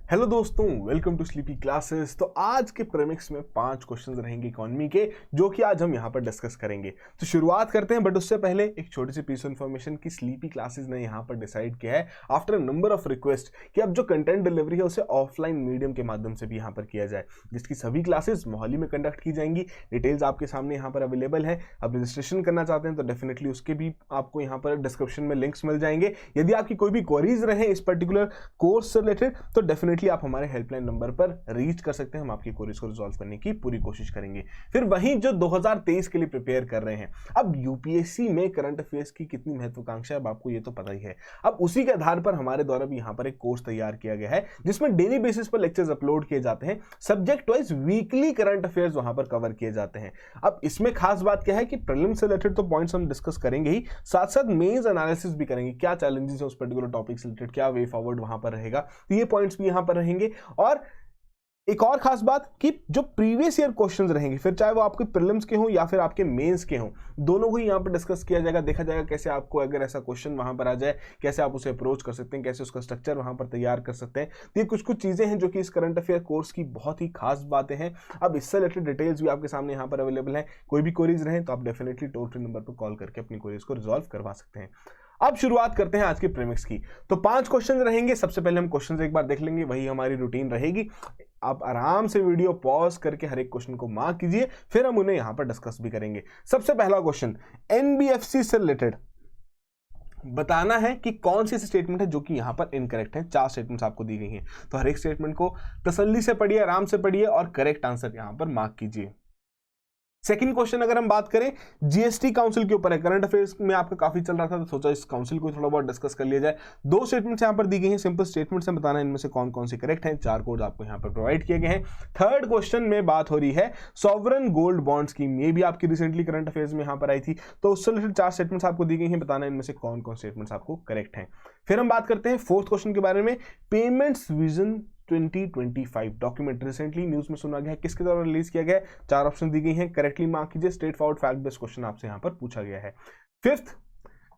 Hello दोस्तों, welcome to sleepy classes. तो आज के प्रीमिक्स में 5 क्वेश्चंस रहेंगे इकोनॉमी के, जो कि आज हम यहाँ पर डिस्कस करेंगे। तो शुरुआत करते हैं, बट उससे पहले एक छोटी सी पीस ऑफ इन्फॉर्मेशन की स्लीपी क्लासेस ने यहाँ पर डिसाइड किया है after a number of request कि अब जो कंटेंट डिलीवरी है उसे ऑफलाइन मीडियम के माध्यम से भी यहाँ पर किया जाए, जिसकी सभी क्लासेस मोहाली में कंडक्ट की जाएंगी। डिटेल्स आपके सामने यहाँ पर अवेलेबल है। आप रजिस्ट्रेशन करना चाहते हैं तो डेफिनेटली उसके भी आपको यहाँ पर डिस्क्रिप्शन में लिंक्स मिल जाएंगे। यदि आपकी कोई भी क्वेरीज रहे इस पर्टिकुलर कोर्स से रिलेटेड तो डेफिनेटली आप हमारे हेल्पलाइन नंबर पर रीच कर सकते हैं। हम आपकी क्वेरीज को रिजॉल्व करने की पूरी कोशिश करेंगे। फिर वहीं जो 2023 के लिए प्रिपेयर कर रहे हैं, अब यूपीएससी में करंट अफेयर्स की कितनी महत्वाकांक्षा है अब आपको ये तो पता ही है। अब उसी के आधार पर हमारे द्वारा भी यहाँ पर एक कोर्स तैयार किया गया है जिसमें डेली बेसिस पर लेक्चर्स अपलोड किए जाते हैं। Subject wise weekly current affairs वहां पर कवर किए जाते हैं। अब इसमें खास बात क्या है कि प्रीलिम से रिलेटेड तो पॉइंट्स हम डिस्कस करेंगे ही, साथ साथ मेंस एनालिसिस भी करेंगे। क्या चैलेंजेस है उस पर्टिकुलर टॉपिक से रिलेटेड, क्या वे फॉरवर्ड वहां पर रहेगा, तो ये पॉइंट्स भी यहां पर रहेंगे। और एक और खास बात कि जो प्रीवियस ईयर क्वेश्चंस रहेंगे, फिर चाहे वो आपके प्रीलिम्स के हों या फिर आपके मेंस के हों, दोनों को ही यहाँ पर डिस्कस किया जाएगा। देखा जाएगा कैसे आपको अगर ऐसा क्वेश्चन वहां पर आ जाए कैसे आप उसे अप्रोच कर सकते हैं, कैसे उसका स्ट्रक्चर वहां पर तैयार कर सकते हैं। तो ये कुछ चीजें हैं जो कि इस करंट अफेयर कोर्स की बहुत ही खास बातें हैं। अब इससे रिलेटेड डिटेल्स भी आपके सामने यहाँ पर अवेलेबल है। कोई भी क्वेरीज रहे तो आप डेफिनेटली टोल फ्री नंबर पर कॉल करके अपनी क्वेरीज को रिजॉल्व करवा सकते हैं। अब शुरुआत करते हैं आज के प्रीमिक्स की। तो 5 क्वेश्चन रहेंगे। सबसे पहले हम क्वेश्चन एक बार देख लेंगे, वही हमारी रूटीन रहेगी। आप आराम से वीडियो पॉज करके हर एक क्वेश्चन को मार्क कीजिए, फिर हम उन्हें यहां पर डिस्कस भी करेंगे। सबसे पहला क्वेश्चन, एनबीएफसी से रिलेटेड बताना है कि कौन सी स्टेटमेंट है जो कि यहां पर इनकरेक्ट है। 4 स्टेटमेंट्स आपको दी गई हैं, तो हर एक स्टेटमेंट को तसल्ली से पढ़िए, आराम से पढ़िए और करेक्ट आंसर यहां पर मार्क कीजिए। सेकंड क्वेश्चन अगर हम बात करें, जीएसटी काउंसिल के ऊपर है। करंट अफेयर्स में आपका काफी चल रहा था तो सोचा इस काउंसिल को थोड़ा बहुत डिस्कस कर लिया जाए। 2 स्टेटमेंट्स यहां पर दी गई हैं, सिंपल स्टेटमेंट्स हैं, बताना इनमें से कौन कौन से करेक्ट हैं। 4 कोड आपको यहां पर प्रोवाइड किए गए हैं। थर्ड क्वेश्चन में बात हो रही है सॉवरन गोल्ड बॉन्ड स्कीम, ये भी आपकी रिसेंटली करंट अफेयर्स में यहां पर आई थी, तो उससे रिलेटेड 4 स्टेटमेंट्स आपको दी गई हैं, बताना इनमें से कौन कौन स्टेटमेंट्स आपको करेक्ट हैं। फिर हम बात करते हैं फोर्थ क्वेश्चन के बारे में, payments vision 2025 document recently news में सुना गया है, किसके द्वारा रिलीज किया गया है। 4 ऑप्शन दी गई हैं, करेक्टली मार्क कीजिए। Straight forward fact based question आपसे यहां पर पूछा गया है। फिफ्थ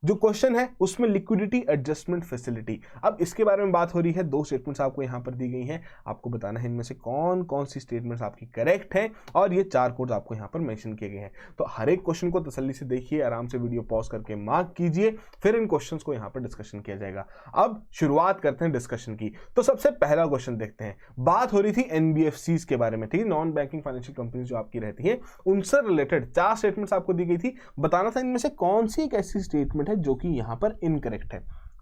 जो क्वेश्चन है उसमें लिक्विडिटी एडजस्टमेंट फैसिलिटी, अब इसके बारे में बात हो रही है। 2 स्टेटमेंट्स आपको यहां पर दी गई हैं, आपको बताना है इनमें से कौन कौन सी स्टेटमेंट्स आपकी करेक्ट हैं, और ये 4 कोड्स आपको यहां पर मेंशन किए गए हैं। तो हर एक क्वेश्चन को तसल्ली से देखिए, आराम से वीडियो पॉज करके मार्क कीजिए, फिर इन क्वेश्चंस को यहां पर डिस्कशन किया जाएगा। अब शुरुआत करते हैं डिस्कशन की। तो सबसे पहला क्वेश्चन देखते हैं। बात हो रही थी एनबीएफसीज के बारे में, ठीक है, नॉन बैंकिंग फाइनेंशियल कंपनीज जो आपकी रहती है उनसे रिलेटेड 4 स्टेटमेंट्स आपको दी गई थी। बताना था इनमें से कौन सी एक ऐसी स्टेटमेंट है जो कि यहां पर इनकरेक्ट है।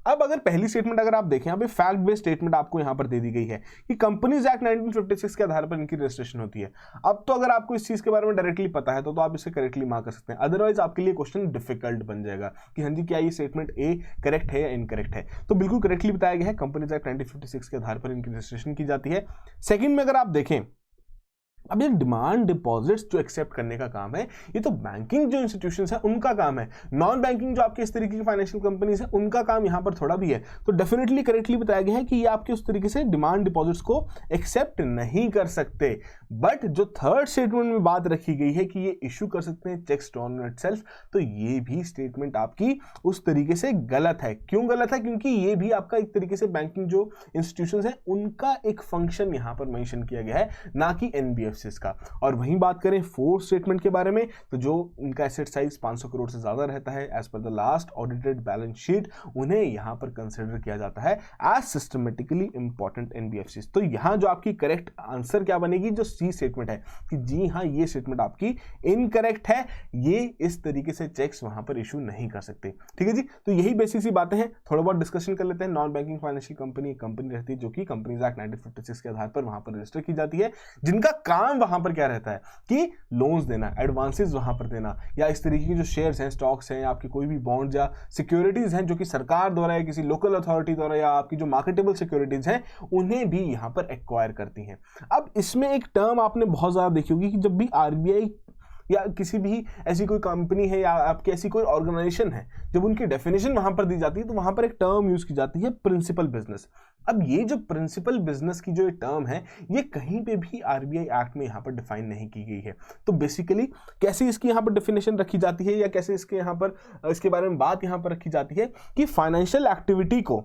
अब अगर पहली स्टेटमेंट अगर आप देखें, यहां पे फैक्ट बेस्ड स्टेटमेंट आपको यहां पर दे दी गई है कि कंपनीज एक्ट 1956 के आधार पर इनकी रजिस्ट्रेशन होती है। अब तो अगर आपको इस चीज के बारे में डायरेक्टली पता है तो आप इसे करेक्टली मार्क कर सकते हैं, अदरवाइज आपके लिए क्वेश्चन डिफिकल्ट बन जाएगा कि हाँ जी क्या ये स्टेटमेंट ए करेक्ट है या इनकरेक्ट है। तो बिल्कुल करेक्टली बताया गया है, कंपनीज एक्ट 1956 के आधार पर इनकी रजिस्ट्रेशन की जाती है। सेकेंड में अगर आप देखें, अब ये डिमांड डिपॉजिट्स जो एक्सेप्ट करने का काम है ये तो बैंकिंग जो इंस्टीट्यूशंस है उनका काम है। नॉन बैंकिंग जो आपके इस तरीके की फाइनेंशियल कंपनीज है उनका काम यहां पर थोड़ा भी है। तो डेफिनेटली करेक्टली बताया गया है कि ये आपके उस तरीके से डिमांड डिपॉजिट्स को एक्सेप्ट नहीं कर सकते। बट जो थर्ड स्टेटमेंट में बात रखी गई है कि ये इशू कर सकते हैं चेक्स ऑन इटसेल्फ, तो ये भी स्टेटमेंट आपकी उस तरीके से गलत है। क्यों गलत है? क्योंकि ये भी आपका एक तरीके से बैंकिंग जो इंस्टीट्यूशंस है उनका एक फंक्शन यहां पर मेंशन किया गया है, ना कि एनबीएफसी का। और वहीं बात करें फोर्थ स्टेटमेंट के बारे में, तो जो उनका एसेट साइज 500 करोड़ से ज्यादा रहता है as per the last audited balance sheet, उन्हें यहां पर कंसीडर किया जाता है एज सिस्टमेटिकली इंपॉर्टेंट एनबीएफसीज। तो यहां जो आपकी करेक्ट आंसर क्या बनेगी, जो सी स्टेटमेंट है कि जी हां ये स्टेटमेंट आपकी इनकरेक्ट है, ये इस तरीके से चेक्स वहां पर इशू नहीं कर सकते। ठीक है जी, तो यही बेसिक सी बातें हैं, थोड़ा बहुत डिस्कशन कर लेते हैं। Non banking financial company company रहती है जो कि कंपनीज एक्ट 1956 के आधार पर वहां पर रजिस्टर की जाती है, जिनका काम वहां पर क्या रहता है कि लोन्स देना, एडवांसेस वहां पर देना, या इस तरीके की जो शेयर्स हैं, स्टॉक्स हैं, आपकी कोई भी बॉन्ड या सिक्योरिटीज हैं जो कि सरकार द्वारा या किसी लोकल अथॉरिटी द्वारा या आपकी जो मार्केटेबल सिक्योरिटीज हैं उन्हें भी यहां पर एक्वायर करती हैं। अब इसमें एक टर्म आपने बहुत ज्यादा देखी होगी कि जब भी आरबीआई या किसी भी ऐसी कोई कंपनी है या आपकी ऐसी कोई ऑर्गेनाइजेशन है, जब उनकी डेफिनेशन वहां पर दी जाती है तो वहां पर एक टर्म यूज की जाती है प्रिंसिपल बिजनेस। अब ये जो प्रिंसिपल बिजनेस की जो टर्म है ये कहीं पे भी आरबीआई एक्ट में यहाँ पर डिफाइन नहीं की गई है। तो बेसिकली कैसे इसकी यहाँ पर डेफिनेशन रखी जाती है या कैसे इसके यहाँ पर इसके बारे में बात यहाँ पर रखी जाती है कि फाइनेंशियल एक्टिविटी को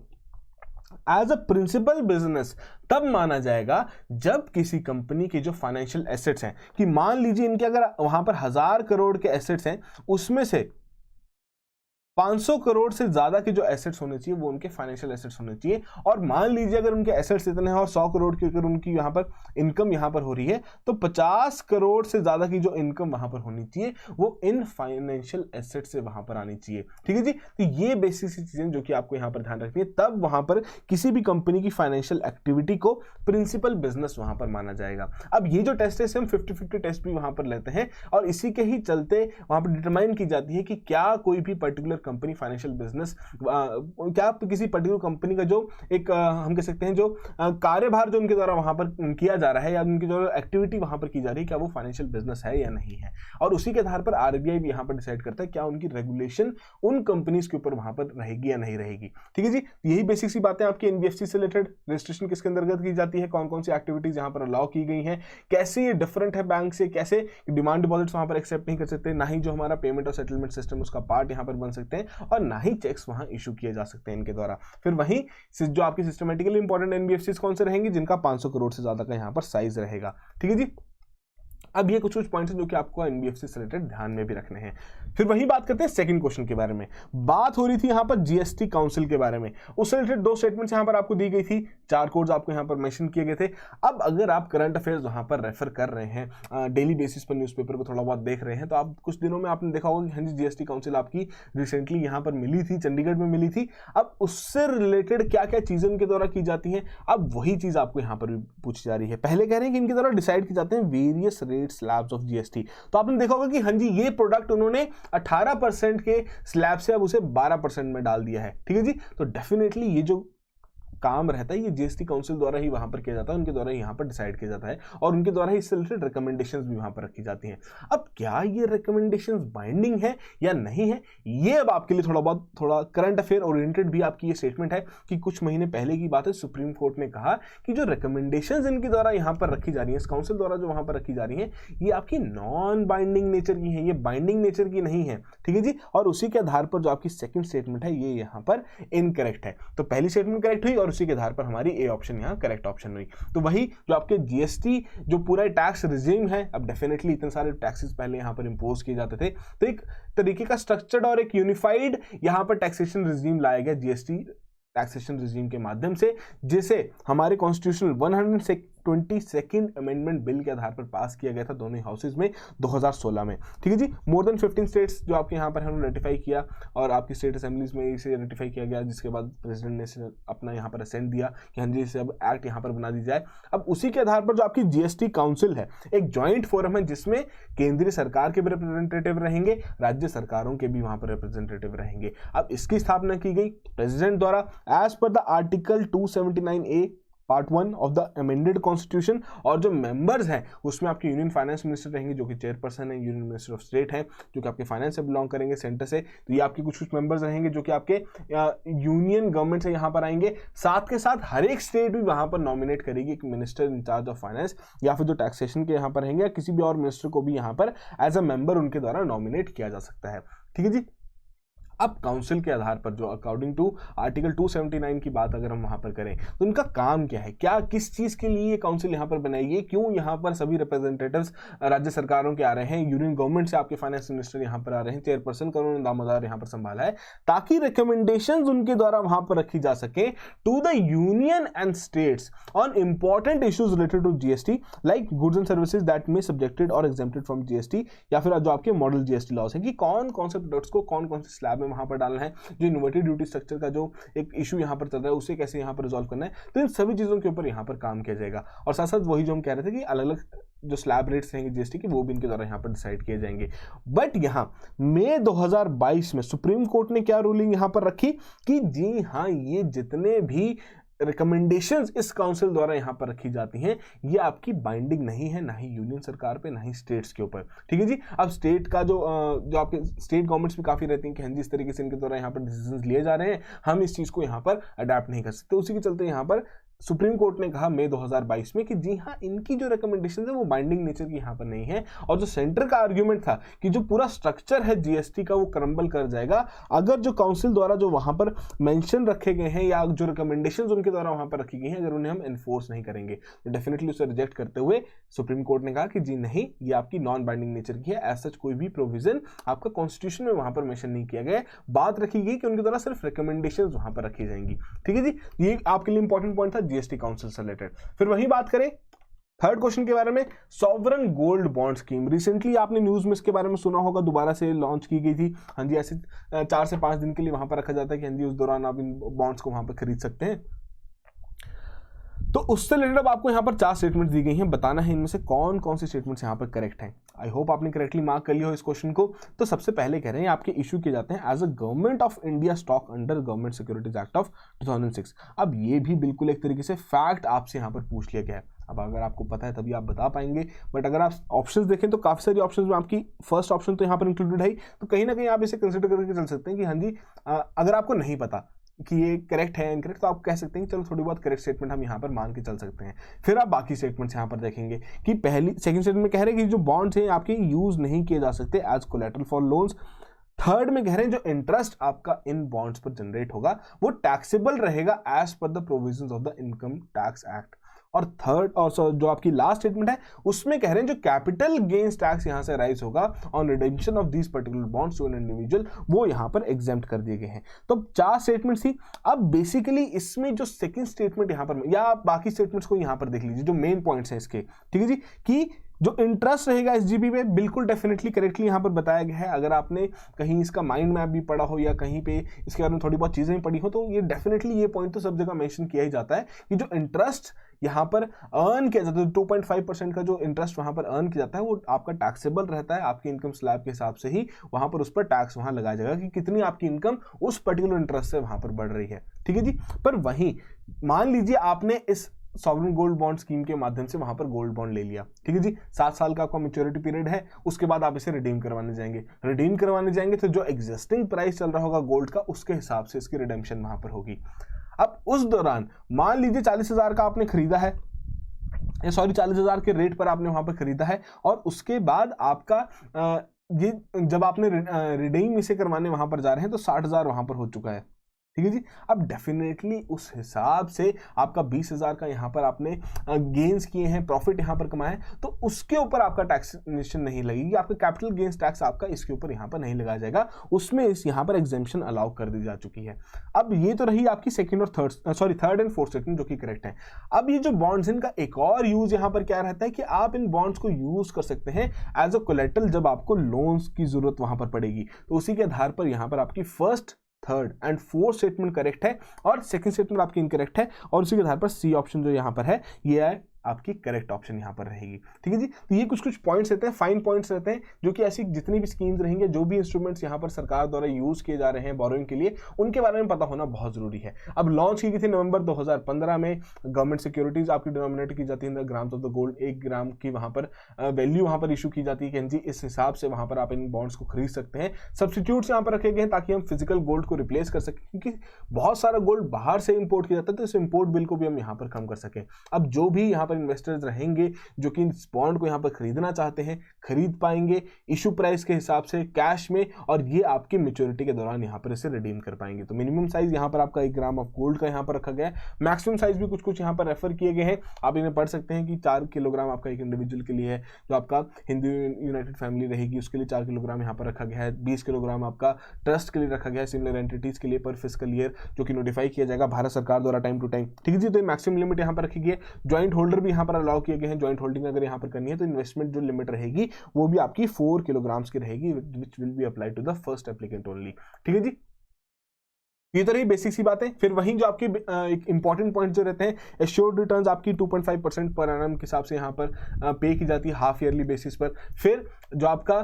एज अ प्रिंसिपल बिजनेस तब माना जाएगा जब किसी कंपनी के जो फाइनेंशियल एसेट्स हैं, कि मान लीजिए इनके अगर वहां पर 1000 करोड़ के एसेट्स हैं, उसमें से 500 करोड़ से ज्यादा के जो एसेट्स होने चाहिए वो उनके फाइनेंशियल एसेट्स होने चाहिए। और मान लीजिए अगर उनके एसेट्स इतने हैं और 100 करोड़ की अगर उनकी यहाँ पर इनकम यहाँ पर हो रही है, तो 50 करोड़ से ज्यादा की जो इनकम वहां पर होनी चाहिए वो इन फाइनेंशियल एसेट से वहां पर आनी चाहिए। ठीक है जी, तो ये बेसिक सी चीजें जो कि आपको यहाँ पर ध्यान रखनी है, तब वहां पर किसी भी कंपनी की फाइनेंशियल एक्टिविटी को प्रिंसिपल बिजनेस वहां पर माना जाएगा। अब ये जो टेस्ट है हम 50-50 टेस्ट भी वहां पर लेते हैं, और इसी के ही चलते वहां पर डिटरमाइन की जाती है कि क्या कोई भी पर्टिकुलर कंपनी फाइनेंशियल बिजनेस, क्या किसी पर्टिकुलर कंपनी का जो एक हम कह सकते हैं जो कार्यभार जो उनके द्वारा वहां पर किया जा रहा है, या उनकी जो एक्टिविटी वहां पर की जा रही है, क्या वो फाइनेंशियल बिजनेस है या नहीं है। और उसी के आधार पर आरबीआई भी यहां पर डिसाइड करता है क्या उनकी रेगुलेशन उन कंपनीज के ऊपर वहां पर रहेगी या नहीं रहेगी। ठीक है जी, यही बेसिक सी बातें आपकी एनबीएफसी से रिलेटेड, रजिस्ट्रेशन किसके अंतर्गत की जाती है, कौन कौन सी एक्टिविटीज यहां पर अलाउ की गई हैं, कैसे ये डिफरेंट है बैंक से, कैसे डिमांड डिपॉजिट्स वहां पर एक्सेप्ट नहीं कर सकते, ना ही जो हमारा पेमेंट और सेटलमेंट सिस्टम उसका पार्ट यहां पर बन सकते हैं, और ना ही चेक्स वहां इशू किए जा सकते हैं इनके द्वारा। फिर वहीं जो आपकी सिस्टमेटिकली इंपॉर्टेंट एनबीएफसीज कौन से रहेंगी, जिनका 500 करोड़ से ज्यादा का यहां पर साइज रहेगा। ठीक है जी, अब ये कुछ पॉइंट्स हैं जो कि आपको एनबीएफसी से रिलेटेड ध्यान में भी रखने हैं। फिर वही बात करते हैं सेकंड क्वेश्चन के बारे में। बात हो रही थी यहां पर जीएसटी काउंसिल के बारे में, उससे रिलेटेड 2 स्टेटमेंट्स यहां पर आपको दी गई थी, 4 कोड्स आपको यहां पर मेंशन किए गए थे। अब अगर आप करंट अफेयर्स वहां पर रेफर कर रहे हैं, डेली बेसिस पर न्यूज़पेपर को थोड़ा बहुत देख रहे हैं, तो आप कुछ दिनों में आपने देखा होगा कि हाँ जी जीएसटी काउंसिल आपकी रिसेंटली यहां पर मिली थी, चंडीगढ़ में मिली थी। अब उससे रिलेटेड क्या क्या चीजें उनके द्वारा की जाती हैं, अब वही चीज आपको यहां पर भी पूछी जा रही है। पहले कह रहे हैं कि इनके द्वारा डिसाइड की जाते हैं various rate slabs of GST. तो आपने देखा होगा कि हाँ जी ये प्रोडक्ट उन्होंने 18% के स्लैब से अब उसे 12% में डाल दिया है। ठीक है जी, तो डेफिनेटली ये जो काम रहता है ये जीएसटी काउंसिल द्वारा ही वहां पर किया जाता है, उनके द्वारा यहां पर डिसाइड किया जाता है, और उनके द्वारा ही इससे रिलेटेड रिकमेंडेशंस भी वहां पर रखी जाती हैं। अब क्या ये रिकमेंडेशंस बाइंडिंग है या नहीं है, ये अब आपके लिए थोड़ा करंट अफेयर ओरिएंटेड भी आपकी ये स्टेटमेंट है कि कुछ महीने पहले की बात है, सुप्रीम कोर्ट ने कहा कि जो रिकमेंडेशंस इनके द्वारा यहां पर रखी जा रही है, इस काउंसिल द्वारा जो वहां पर रखी जा रही है, ये आपकी नॉन बाइंडिंग नेचर की है, ये बाइंडिंग नेचर की नहीं है। ठीक है जी, और उसी के आधार पर जो आपकी सेकंड स्टेटमेंट है ये यहां पर इनकरेक्ट है। तो पहली स्टेटमेंट करेक्ट हुई और उसी के आधार पर हमारी ए ऑप्शन यहां करेक्ट ऑप्शन हुई। तो वही जो आपके जीएसटी जो पूरा टैक्स रिजीम है, अब डेफिनेटली इतने सारे टैक्सेस पहले यहां पर इंपोज किए जाते थे, तो एक तरीके का स्ट्रक्चर्ड और एक यूनिफाइड यहां पर टैक्सेशन रिजीम लाया गया जीएसटी टैक्सेशन रिजीम के माध्यम से, जिसे हमारे कॉन्स्टिट्यूशनल 122nd अमेंडमेंट बिल के आधार पर पास किया गया था दोनों हाउसेज में 2016 में। ठीक है जी, मोर देन 15 स्टेट्स जो आपके यहाँ पर हमने रेटिफाई किया, और आपकी स्टेट असेंबलीज में इसे रेटिफाई किया गया, जिसके बाद प्रेसिडेंट ने इसे अपना यहाँ पर असेंट दिया कि हाँ जी इसे अब एक्ट यहाँ पर बना दी जाए। अब उसी के आधार पर जो आपकी जीएसटी काउंसिल है, एक ज्वाइंट फोरम है जिसमें केंद्रीय सरकार के भी रिप्रेजेंटेटिव रहेंगे, राज्य सरकारों के भी वहां पर रिप्रेजेंटेटिव रहेंगे। अब इसकी स्थापना की गई प्रेसिडेंट द्वारा as per the article 279A part 1 of the amended constitution, और जो मेंबर्स हैं उसमें आपके यूनियन फाइनेंस मिनिस्टर रहेंगे जो कि चेयरपर्सन है, यूनियन मिनिस्टर ऑफ स्टेट हैं जो कि आपके फाइनेंस से बिलोंग करेंगे सेंटर से, तो ये आपके कुछ मेंबर्स रहेंगे जो कि आपके यूनियन गवर्नमेंट से यहाँ पर आएंगे। साथ के साथ हर एक स्टेट भी वहां पर नॉमिनेट करेगी एक मिनिस्टर इंचार्ज ऑफ फाइनेंस, या फिर जो टैक्सेशन के यहाँ पर रहेंगे, या किसी भी और मिनिस्टर को भी यहाँ पर एज अ मेंबर उनके द्वारा नॉमिनेट किया जा सकता है। ठीक है जी, अब काउंसिल के आधार पर जो अकॉर्डिंग टू आर्टिकल 279 की बात अगर हम वहां पर करें, तो उनका काम क्या है, क्या किस चीज के लिए ये काउंसिल यहां पर बनाई गई, क्यों यहां पर सभी रिप्रेजेंटेटिव्स राज्य सरकारों के आ रहे हैं, यूनियन गवर्नमेंट से आपके फाइनेंस मिनिस्टर यहां पर आ रहे हैं, चेयरपर्सन का उन्होंने दामोदर यहां पर संभाला है, ताकि रिकमेंडेशंस उनके द्वारा वहां पर रखी जा सके to the union and states on important issues related to GST like goods and services that may subjected और एग्जेम्प्टेड फ्रॉम जीएसटी, या फिर जो आपके मॉडल जीएसटी लॉस है कि कौन कौन से प्रोडक्ट्स को कौन कौन से स्लैब में वहां पर डालना है, जो इनवर्टेड ड्यूटी स्ट्रक्चर का जो एक इशू यहां पर चल रहा है उसे कैसे यहां पर रिजॉल्व करना है। तो इन सभी चीजों के ऊपर यहां पर काम किया जाएगा, और साथ साथ वही जो हम कह रहे थे कि अलग अलग जो स्लैब रेट्स रहेंगे जीएसटी के, वो भी इनके द्वारा यहां पर डिसाइड किए जाएंगे। बट यहां मई 2022 में सुप्रीम कोर्ट ने क्या रूलिंग यहां पर रखी कि जी हां, ये जितने भी रिकमेंडेशंस इस काउंसिल द्वारा यहां पर रखी जाती हैं, ये आपकी बाइंडिंग नहीं है, ना ही यूनियन सरकार पे, ना ही स्टेट्स के ऊपर। ठीक है जी, अब स्टेट का जो आपके स्टेट गवर्नमेंट्स भी काफी रहती हैं कि हाँ जी इस तरीके से इनके द्वारा यहां पर डिसीजंस लिए जा रहे हैं, हम इस चीज को यहां पर अडेप्ट नहीं कर सकते, उसी के चलते यहां पर सुप्रीम कोर्ट ने कहा मई 2022 में कि जी हाँ, इनकी जो रिकमेंडेशन है वो बाइंडिंग नेचर की यहाँ पर नहीं है, और जो सेंटर का आर्ग्यूमेंट था कि जो पूरा स्ट्रक्चर है जीएसटी का वो क्रम्बल कर जाएगा अगर जो काउंसिल द्वारा जो वहां पर मेंशन रखे गए हैं या जो रिकमेंडेशंस उनके द्वारा वहां पर रखी गई हैं अगर उन्हें हम एनफोर्स नहीं करेंगे, तो डेफिनेटली उसे रिजेक्ट करते हुए सुप्रीम कोर्ट ने कहा कि जी नहीं, ये आपकी नॉन बाइंडिंग नेचर की है, एज सच कोई भी प्रोविजन आपका कॉन्स्टिट्यूशन में वहां पर मेंशन नहीं किया गया। बात रखी गई कि उनके द्वारा सिर्फ रिकमेंडेशंस वहां पर रखी जाएंगी। ठीक है जी, ये आपके लिए इंपॉर्टेंट पॉइंट था जीएसटी काउंसिल से रिलेटेड। फिर वही बात करें थर्ड क्वेश्चन के बारे में, sovereign gold bond scheme. Recently आपने न्यूज में इसके बारे में सुना होगा, दोबारा से लॉन्च की गई थी। हाँ जी, ऐसे 4 से 5 दिन के लिए वहां पर रखा जाता है कि हाँ जी उस दौरान आप इन बॉन्ड्स को वहां पर खरीद सकते हैं। तो उससे रिलेटेड अब आपको यहाँ पर 4 स्टेटमेंट दी गई हैं, बताना है इनमें से कौन कौन सी स्टेटमेंट्स यहाँ पर करेक्ट हैं। आई होप आपने करेक्टली मार्क कर लिया हो इस क्वेश्चन को। तो सबसे पहले कह रहे हैं आपके इशू किए जाते हैं as a government of India stock under government securities act of 2006। अब ये भी बिल्कुल एक तरीके से फैक्ट आपसे यहाँ पर पूछ लिया गया है। अब अगर आपको पता है तभी आप बता पाएंगे, बट अगर आप ऑप्शंस देखें तो काफी सारी ऑप्शंस में आपकी फर्स्ट ऑप्शन तो यहाँ पर इंक्लूडेड है, तो कहीं ना कहीं आप इसे कंसिडर करके चल सकते हैं कि हाँ जी अगर आपको नहीं पता कि ये करेक्ट है इनकरेक्ट, तो आप कह सकते हैं कि चलो थोड़ी बहुत करेक्ट स्टेटमेंट हम यहाँ पर मान के चल सकते हैं। फिर आप बाकी स्टेटमेंट्स यहाँ पर देखेंगे कि सेकंड स्टेटमेंट में कह रहे हैं कि जो बॉन्ड्स हैं आपके यूज नहीं किए जा सकते as collateral for loans. Third में कह रहे हैं जो इंटरेस्ट आपका इन बॉन्ड्स पर जनरेट होगा वो टैक्सेबल रहेगा as per the provisions of the income tax act. और थर्ड और जो आपकी लास्ट स्टेटमेंट है उसमें कह रहे हैं जो कैपिटल गेन्स टैक्स यहां से राइज होगा on redemption of these particular bonds to an individual, वो यहां पर एग्जेम्प्ट कर दिए गए हैं। तो 4 स्टेटमेंट थी। अब बेसिकली इसमें जो सेकंड स्टेटमेंट यहां पर, या आप बाकी स्टेटमेंट्स को यहां पर देख लीजिए जो मेन पॉइंट्स हैं इसके, ठीक है जी, कि जो इंटरेस्ट रहेगा एसजीबी में बिल्कुल डेफिनेटली करेक्टली यहां पर बताया गया है। अगर आपने कहीं इसका माइंड मैप भी पढ़ा हो या कहीं पे इसके बारे में थोड़ी बहुत चीजें पढ़ी हो तो ये डेफिनेटली ये पॉइंट तो सब जगह मेंशन किया ही जाता है कि जो इंटरेस्ट यहां पर अर्न किया जाता है 2.5% का जो इंटरेस्ट वहां पर अर्न किया जाता है वो आपका टैक्सेबल रहता है। आपकी इनकम स्लैब के हिसाब से ही वहां पर उस पर टैक्स वहां लगाया जाएगा कि कितनी आपकी इनकम उस पर्टिकुलर इंटरेस्ट से वहां पर बढ़ रही है। ठीक है जी, पर वहीं मान लीजिए आपने इस सॉवरेन गोल्ड बॉन्ड स्कीम के माध्यम से वहां पर गोल्ड बॉन्ड ले लिया, ठीक है जी, 7 साल का आपका मैच्योरिटी पीरियड है, उसके बाद आप इसे रिडीम करवाने जाएंगे तो जो एग्जिस्टिंग प्राइस चल रहा होगा गोल्ड का उसके हिसाब से इसकी रिडेम्पशन वहां पर होगी। अब उस दौरान मान लीजिए 40,000 का आपने खरीदा है, 40,000 के रेट पर आपने वहां पर खरीदा है, और उसके बाद आपका ये जब आपने रिडीम इसे करवाने वहां पर जा रहे हैं तो 60,000 वहां पर हो चुका है। ठीक है जी, अब डेफिनेटली उस हिसाब से आपका 20,000 का यहाँ पर आपने गेन्स किए हैं, प्रॉफिट यहाँ पर कमाया है, तो उसके ऊपर आपका टैक्सेशन नहीं लगेगी, आपका कैपिटल गेन्स टैक्स आपका इसके ऊपर यहाँ पर नहीं लगाया जाएगा, उसमें इस यहाँ पर एग्जेम्पशन अलाउ कर दी जा चुकी है। अब ये तो रही आपकी थर्ड एंड फोर्थ स्टेटमेंट जो कि करेक्ट है। अब ये जो बॉन्ड्स इनका एक और यूज यहाँ पर क्या रहता है कि आप इन बॉन्ड्स को यूज कर सकते हैं एज अ कोलेटरल जब आपको लोन्स की जरूरत वहां पर पड़ेगी, तो उसी के आधार पर यहाँ पर आपकी first, third and fourth statement correct है और सेकंड स्टेटमेंट आपकी इनकरेक्ट है, और उसी के आधार पर सी ऑप्शन जो यहां पर है ये है आपकी करेक्ट ऑप्शन यहां पर रहेगी। ठीक है जी, तो ये कुछ पॉइंट्स रहते हैं, फाइन पॉइंट्स रहते हैं, जो कि ऐसी जितनी भी स्कीम्स रहेंगे, जो भी इंस्ट्रूमेंट्स यहां पर सरकार द्वारा यूज किए जा रहे हैं बोरोइंग के लिए, उनके बारे में पता होना बहुत जरूरी है। अब लॉन्च की गई थी नवंबर 2015 में, गवर्नमेंट सिक्योरिटीज आपकी डिनोमिनेट की जाती है ग्राम्स ऑफ द गोल्ड, 1 ग्राम की वहां पर वैल्यू वहां पर इशू की जाती है कि इस हिसाब से वहां पर आप इन बॉन्ड्स को खरीद सकते हैं। सब्सटीट्यूट्स यहां पर रखे गए हैं ताकि हम फिजिकल गोल्ड को रिप्लेस कर सकें, क्योंकि बहुत सारा गोल्ड बाहर से इंपोर्ट किया जाता है, तो इस इंपोर्ट बिल को भी हम यहाँ पर कम कर सकें। अब जो भी यहाँ पर इन्वेस्टर्स रहेंगे जो कि इस बॉन्ड को यहां पर खरीदना चाहते हैं खरीद पाएंगे इशू प्राइस के हिसाब से कैश में, और ये आपकी मैच्योरिटी के दौरान यहां पर इसे रिडीम कर पाएंगे। तो मिनिमम साइज यहां पर आपका 1 ग्राम ऑफ गोल्ड का यहां पर रखा गया है, मैक्सिमम साइज भी कुछ यहां पर रेफर किए गए हैं, आप इन्हें पढ़ सकते हैं कि 4 किलोग्राम आपका एक इंडिविजुअल के लिए है, जो आपका हिंदू यूनाइटेड फैमिली रहेगी उसके लिए 4 किलोग्राम यहां पर रखा गया है, 20 किलोग्राम आपका ट्रस्ट के लिए रखा गया है, सिमिलर एंटिटीज के लिए पर फिस्कल ईयर, जो कि नोटिफाई किया जाएगा भारत सरकार द्वारा टाइम टू टाइम। ठीक है जी, तो मैक्सिमम लिमिट यहां पर रखी गई है। ज्वाइंट होल्डर भी यहां पर अलाउ किए गए हैं, ज्वाइंट होल्डिंग अगर यहां पर करनी है तो इन्वेस्टमेंट जो लिमिट रहेगी वो भी आपकी 4 किलोग्राम्स की रहेगी, which will be applied to the first applicant only. ठीक है जी, ये तो रही बेसिक सी बातें। फिर वहीं जो आपके एक इंपॉर्टेंट पॉइंट जो रहते हैं, एश्योर्ड रिटर्न्स आपकी 2.5% पर एनम के हिसाब से यहाँ पर पे की जाती है हाफ ईयरली बेसिस पर। फिर जो आपका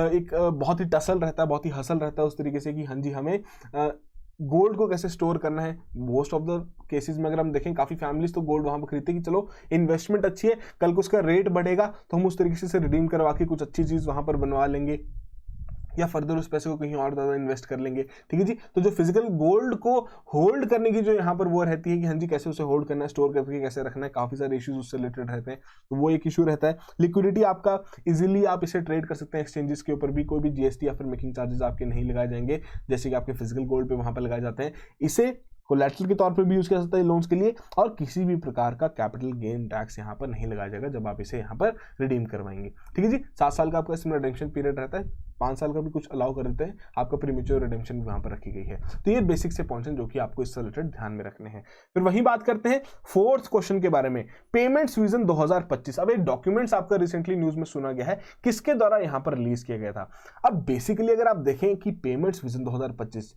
एक बहुत ही टसल रहता है, बहुत ही हसल रहता है उस तरीके से कि हाँ जी हमें गोल्ड को कैसे स्टोर करना है। मोस्ट ऑफ द केसेस में अगर हम देखें काफी फैमिलीज तो गोल्ड वहां पर खरीदते हैं कि चलो इन्वेस्टमेंट अच्छी है, कल को उसका रेट बढ़ेगा तो हम उस तरीके से रिडीम करवा के कुछ अच्छी चीज वहां पर बनवा लेंगे। या फर्दर उस पैसे को कहीं और ज़्यादा इन्वेस्ट कर लेंगे। ठीक है जी, तो जो फिजिकल गोल्ड को होल्ड करने की जो यहाँ पर वो रहती है कि हाँ जी कैसे उसे होल्ड करना है, स्टोर करके कैसे रखना है, काफ़ी सारे इश्यूज उससे रिलेटेड रहते हैं, तो वो एक इशू रहता है। लिक्विडिटी आपका इजीली आप इसे ट्रेड कर सकते हैं एक्सचेंजेस के ऊपर भी, कोई भी जीएसटी या फिर मेकिंग चार्जेस आपके नहीं लगाए जाएंगे जैसे कि आपके फिजिकल गोल्ड पे वहाँ पर लगाए जाते हैं। इसे कोलैटरल के तौर पर भी यूज किया जाता है लोन्स के लिए, और किसी भी प्रकार का कैपिटल गेन टैक्स यहाँ पर नहीं लगाया जाएगा जब आप इसे यहाँ पर रिडीम करवाएंगे। ठीक है जी, 7 साल का आपका इसमें रिडेम्पशन पीरियड रहता है, 5 साल का भी कुछ अलाउ कर देते हैं, आपका प्रीमेच्योर रिडेम्पशन भी वहाँ पर रखी गई है। तो ये बेसिक से पॉइंट्स हैं जो कि आपको इससे रिलेटेड ध्यान में रखने हैं। फिर वही बात करते हैं फोर्थ क्वेश्चन के बारे में, पेमेंट्स विजन 2025। अब एक डॉक्यूमेंट्स आपका रिसेंटली न्यूज में सुना गया है, किसके द्वारा यहाँ पर रिलीज किया गया था। अब बेसिकली अगर आप देखें कि पेमेंट्स विजन 2025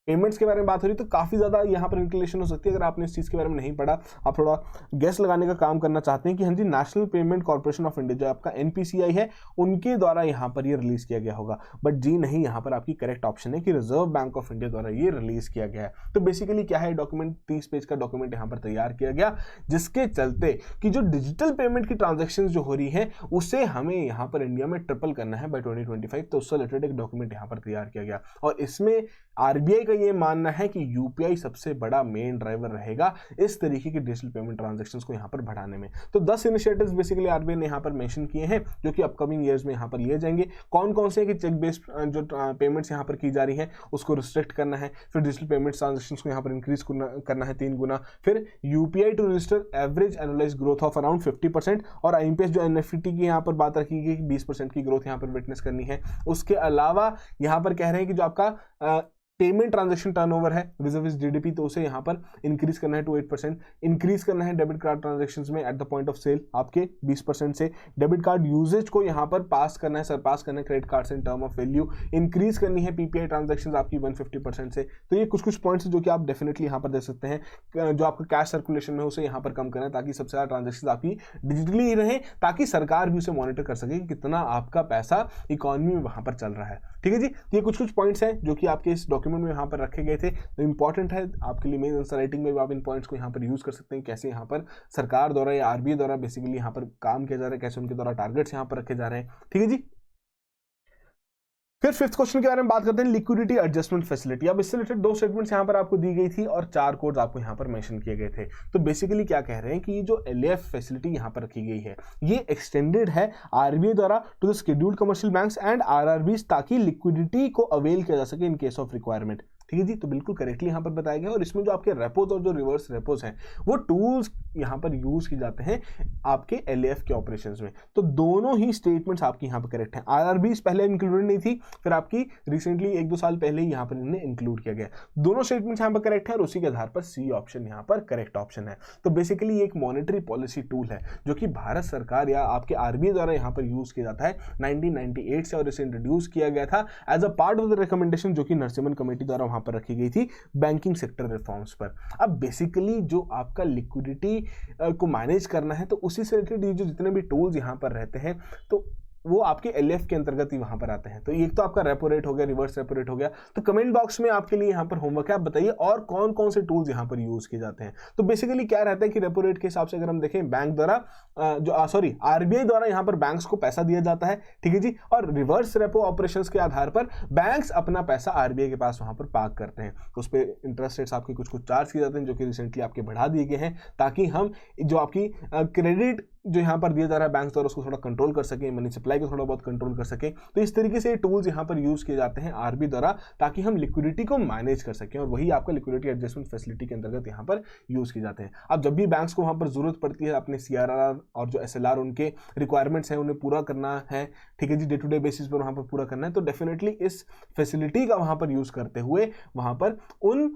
पेमेंट्स के बारे में बात हो रही, तो काफ़ी ज़्यादा यहाँ पर इंक्लेशन हो सकती है। अगर आपने इस चीज़ के बारे में नहीं पढ़ा, आप थोड़ा गैस लगाने का काम करना चाहते हैं कि हाँ जी national payment corporation of India जो आपका NPCI है उनके द्वारा यहाँ पर ये रिलीज़ किया गया होगा, बट जी नहीं, यहाँ पर आपकी करेक्ट ऑप्शन है कि रिजर्व बैंक ऑफ इंडिया द्वारा ये रिलीज़ किया गया है। तो बेसिकली क्या है, डॉक्यूमेंट 30 पेज का डॉक्यूमेंट यहाँ पर तैयार किया गया, जिसके चलते कि जो डिजिटल पेमेंट की ट्रांजेक्शन जो हो रही है उसे हमें यहाँ पर इंडिया में ट्रिपल करना है बाय 2025। तो उससे रिलेटेड एक डॉक्यूमेंट यहाँ पर तैयार किया गया, और इसमें RBI का ये मानना है कि UPI सबसे बड़ा मेन ड्राइवर रहेगा इस तरीके की डिजिटल पेमेंट ट्रांजैक्शंस को यहाँ पर बढ़ाने में। तो 10 इनिशिएटिव्स बेसिकली RBI ने यहाँ पर मेंशन किए हैं जो कि अपकमिंग ईयर्स में यहाँ पर लिए जाएंगे। कौन कौन से कि चेक बेस्ड जो पेमेंट्स यहाँ पर की जा रही हैं उसको रिस्ट्रिक्ट करना है, फिर डिजिटल पेमेंट ट्रांजैक्शंस को यहाँ पर इंक्रीज करना है 3 गुना, फिर UPI to register average annualise growth of around 50%, और IMPS जो NFT की यहाँ पर बात रखी गई 20% की ग्रोथ यहाँ पर विटनेस करनी है। उसके अलावा यहाँ पर कह रहे हैं कि जो आपका पेमेंट ट्रांजैक्शन टर्नओवर है विज़ GDP, तो उसे यहाँ पर इंक्रीज करना है टू 8%, इंक्रीज करना है डेबिट कार्ड ट्रांजैक्शंस में at the point of sale आपके 20% से, डेबिट कार्ड यूजेज को यहाँ पर पास करना है, सरपास करना है क्रेडिट कार्ड से in term of value, increase करनी है PPI ट्रांजैक्शंस आपकी 150% से। तो ये कुछ पॉइंट्स जो कि आप डेफिनेटली यहाँ पर दे सकते हैं। जो आपका कैश सर्कुलेशन में उसे यहाँ पर कम करना है ताकि सबसे ज़्यादा ट्रांजैक्शन आपकी डिजिटली ही रहे, ताकि सरकार भी उसे मॉनिटर कर सके कि कितना आपका पैसा इकोनॉमी में वहाँ पर चल रहा है। ठीक है जी, ये कुछ पॉइंट्स हैं जो कि आपके इस डॉक्यूमेंट में यहाँ पर रखे गए थे, तो इंपॉर्टेंट है आपके लिए। मेन आंसर राइटिंग में भी आप इन पॉइंट्स को यहाँ पर यूज कर सकते हैं, कैसे यहाँ पर सरकार द्वारा या RBI द्वारा बेसिकली यहाँ पर काम किया जा रहा है, कैसे उनके द्वारा टारगेट्स यहाँ पर रखे जा रहे हैं। ठीक है जी, फिर 5th क्वेश्चन के बारे में बात करते हैं, लिक्विडिटी एडजस्टमेंट फैसिलिटी। अब इससे रिलेटेड 2 स्टेटमेंट्स यहाँ पर आपको दी गई थी और 4 कोड्स आपको यहाँ पर मेंशन किए गए थे। तो बेसिकली क्या कह रहे हैं कि ये जो LAF फैसिलिटी यहाँ पर रखी गई है ये एक्सटेंडेड है RBI द्वारा to the scheduled commercial banks and RRBs, ताकि लिक्विडिटी को अवेल किया जा सके इन केस ऑफ रिक्वायरमेंट। ठीक है जी, तो बिल्कुल करेक्टली यहाँ पर बताया गया। और इसमें जो आपके रेपोज और जो रिवर्स रेपोज हैं वो टूल्स यहाँ पर यूज किए जाते हैं आपके LAF के ऑपरेशंस में। तो दोनों ही स्टेटमेंट्स आपकी यहाँ पर करेक्ट हैं। RRBs पहले इंक्लूडेड नहीं थी, फिर आपकी रिसेंटली 1-2 साल पहले ही यहाँ पर इन्हें इंक्लूड किया गया। दोनों स्टेटमेंट्स यहाँ पर करेक्ट है और उसी के आधार पर C ऑप्शन यहाँ पर करेक्ट ऑप्शन है। तो बेसिकली एक मॉनेटरी पॉलिसी टूल है जो कि भारत सरकार या आपके RBI द्वारा यहाँ पर यूज किया जाता है 1998 से, और इसे इंट्रोड्यूस किया गया था as a part of the recommendation जो कि नरसिम्हन कमेटी द्वारा पर रखी गई थी बैंकिंग सेक्टर रिफॉर्म्स पर। अब बेसिकली जो आपका लिक्विडिटी को मैनेज करना है तो उसी से रिलेटेड ये जो जितने भी टूल्स यहाँ पर रहते हैं तो वो आपके LAF के अंतर्गत ही वहां पर आते हैं। तो एक तो आपका रेपो रेट हो गया, रिवर्स रेपो रेट हो गया। तो कमेंट बॉक्स में आपके लिए यहाँ पर होमवर्क है, आप बताइए और कौन कौन से टूल्स यहाँ पर यूज किए जाते हैं। तो बेसिकली क्या रहता है कि रेपो रेट के हिसाब से अगर हम देखें बैंक द्वारा RBI द्वारा यहाँ पर बैंक्स को पैसा दिया जाता है। ठीक है जी, और रिवर्स रेपो ऑपरेशंस के आधार पर बैंक्स अपना पैसा RBI के पास वहां पर पार्क करते हैं। तो उस पर इंटरेस्ट रेट्स आपके कुछ चार्ज किए जाते हैं जो कि रिसेंटली आपके बढ़ा दिए गए हैं, ताकि हम जो आपकी क्रेडिट जो यहाँ पर दिया जा रहा है बैंक द्वारा उसको थोड़ा कंट्रोल कर सकें, मनी सप्लाई को थोड़ा बहुत कंट्रोल कर सकें। तो इस तरीके से ये टूल्स यहाँ पर यूज किए जाते हैं RBI द्वारा, ताकि हम लिक्विडिटी को मैनेज कर सकें, और वही आपका लिक्विडिटी एडजस्टमेंट फैसिलिटी के अंतर्गत यहाँ पर यूज किए जाते हैं। अब जब भी बैंक्स को वहाँ पर जरूरत पड़ती है अपने CRR और जो SLR उनके रिक्वायरमेंट्स हैं उन्हें पूरा करना है, ठीक है जी, डे टू डे बेसिस पर वहाँ पर पूरा करना है, तो डेफिनेटली इस फैसिलिटी का वहाँ पर यूज करते हुए वहाँ पर उन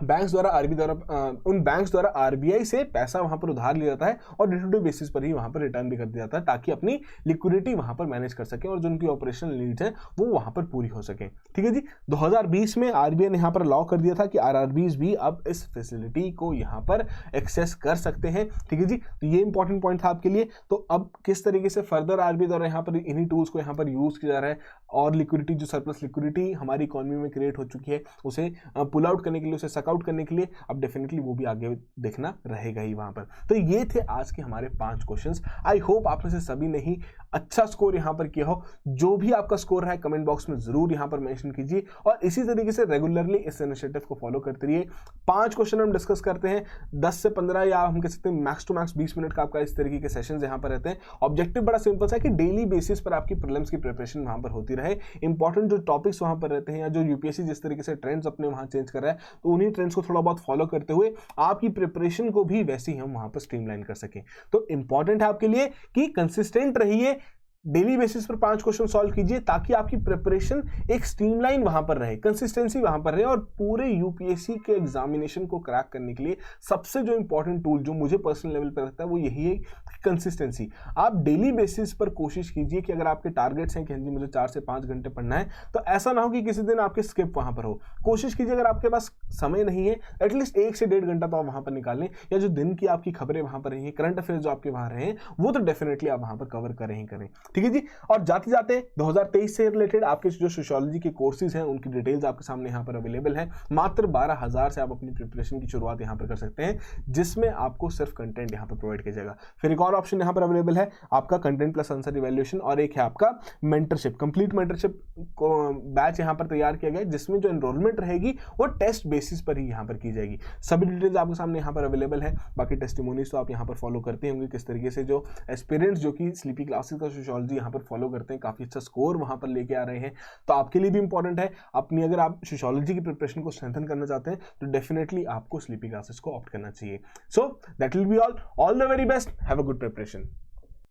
बैंक्स द्वारा RBI से पैसा वहां पर उधार लिया जाता है और डे टू डे बेसिस पर ही वहां पर रिटर्न भी कर दिया जाता है, ताकि अपनी लिक्विडिटी वहां पर मैनेज कर सके और जो उनकी ऑपरेशनल नीड्स हैं वो वहां पर पूरी हो सके। ठीक है जी, 2020 में RBI ने यहाँ पर लॉ कर दिया था कि RRBs भी अब इस फैसिलिटी को यहाँ पर एक्सेस कर सकते हैं। ठीक है जी, तो ये इंपॉर्टेंट पॉइंट था आपके लिए। तो अब किस तरीके से फर्दर RBI द्वारा यहाँ पर इन्हीं टूल्स को यहाँ पर यूज किया जा रहा है, और लिक्विडिटी, जो सरप्लस लिक्विडिटी हमारी इकोनॉमी में क्रिएट हो चुकी है, उसे पुल आउट करने के लिए, उसे सक आउट करने के लिए अब डेफिनेटली वो भी आगे देखना रहेगा ही वहां पर। तो ये थे आज के हमारे 5 क्वेश्चंस। आई होप आप में से सभी ने ही अच्छा स्कोर यहां पर किया हो। जो भी आपका स्कोर है कमेंट बॉक्स में जरूर यहां पर मेंशन कीजिए और इसी तरीके से रेगुलरली इस इनिशिएटिव को फॉलो करते रहिए। 5 क्वेश्चन हम डिस्कस करते हैं, 10 से 15 या हम कह सकते हैं मैक्स टू मैक्स 20 मिनट का आपका इस तरीके के सेशंस यहां पर रहते हैं। ऑब्जेक्टिव बड़ा सिंपल सा है कि डेली बेसिस पर आपकी प्रीलिम्स की प्रिपरेशन वहां पर होती रहे। इंपॉर्टेंट जो टॉपिक्स वहां पर रहते हैं या जो यूपीएससी जिस तरीके से ट्रेंड्स अपने वहां चेंज कर रहा है, तो उन्हीं ट्रेंड्स को थोड़ा बहुत फॉलो करते हुए आपकी प्रिपरेशन को भी वैसे ही हम वहां पर स्ट्रीमलाइन कर सकें। तो इंपॉर्टेंट है आपके लिए कि कंसिस्टेंट रहिए, डेली बेसिस पर 5 क्वेश्चन सॉल्व कीजिए ताकि आपकी प्रिपरेशन एक स्ट्रीमलाइन वहां पर रहे, कंसिस्टेंसी वहां पर रहे। और पूरे यूपीएससी के एग्जामिनेशन को क्रैक करने के लिए सबसे जो इंपॉर्टेंट टूल जो मुझे पर्सनल लेवल पर लगता है वो यही है, कंसिस्टेंसी। आप डेली बेसिस पर कोशिश कीजिए कि अगर आपके टारगेट्स हैं कि हाँ जी मुझे 4 से 5 घंटे पढ़ना है, तो ऐसा ना हो कि किसी दिन आपके स्किप वहां पर हो। कोशिश कीजिए अगर आपके पास समय नहीं है, एटलीस्ट 1 से 1.5 घंटा तो आप वहां पर निकालें, या जो दिन की आपकी खबरें वहां पर रही, करंट अफेयर्स जो आपके वहां रहे, वो तो डेफिनेटली आप वहां पर कवर करें ही करें। ठीक है जी। और जाते जाते 2023 से रिलेटेड आपके जो सोशियोलॉजी के कोर्सेज हैं उनकी डिटेल्स आपके सामने यहां पर अवेलेबल है। मात्र 12,000 से आप अपनी प्रिपरेशन की शुरुआत यहां पर कर सकते हैं, जिसमें आपको सिर्फ कंटेंट यहां पर प्रोवाइड किया जाएगा। फिर एक और ऑप्शन यहां पर अवेलेबल है आपका कंटेंट प्लस आंसर इवैल्यूएशन, और एक है आपका मेंटरशिप। कंप्लीट मेंटरशिप बैच यहां पर तैयार किया गया है, जिसमें जो एनरोलमेंट रहेगी वो टेस्ट बेसिस पर ही यहां पर की जाएगी। सभी डिटेल्स आपके सामने यहां पर अवेलेबल है। बाकी टेस्टिमोनीज तो आप यहां पर फॉलो करते होंगे, किस तरीके से जो एस्पिरेंट्स जो कि स्लीपी क्लासेस का सोशियोलॉजी यहां पर फॉलो करते हैं काफी अच्छा स्कोर वहां पर लेके आ रहे हैं। तो आपके लिए भी इंपॉर्टेंट है अपनी, अगर आप सोशियोलॉजी की प्रिपरेशन को स्ट्रेंथन करना चाहते हैं तो डेफिनेटली आपको स्लीपी क्लासेस को ऑप्ट करना चाहिए। So that will be all the very best, have a good preparation.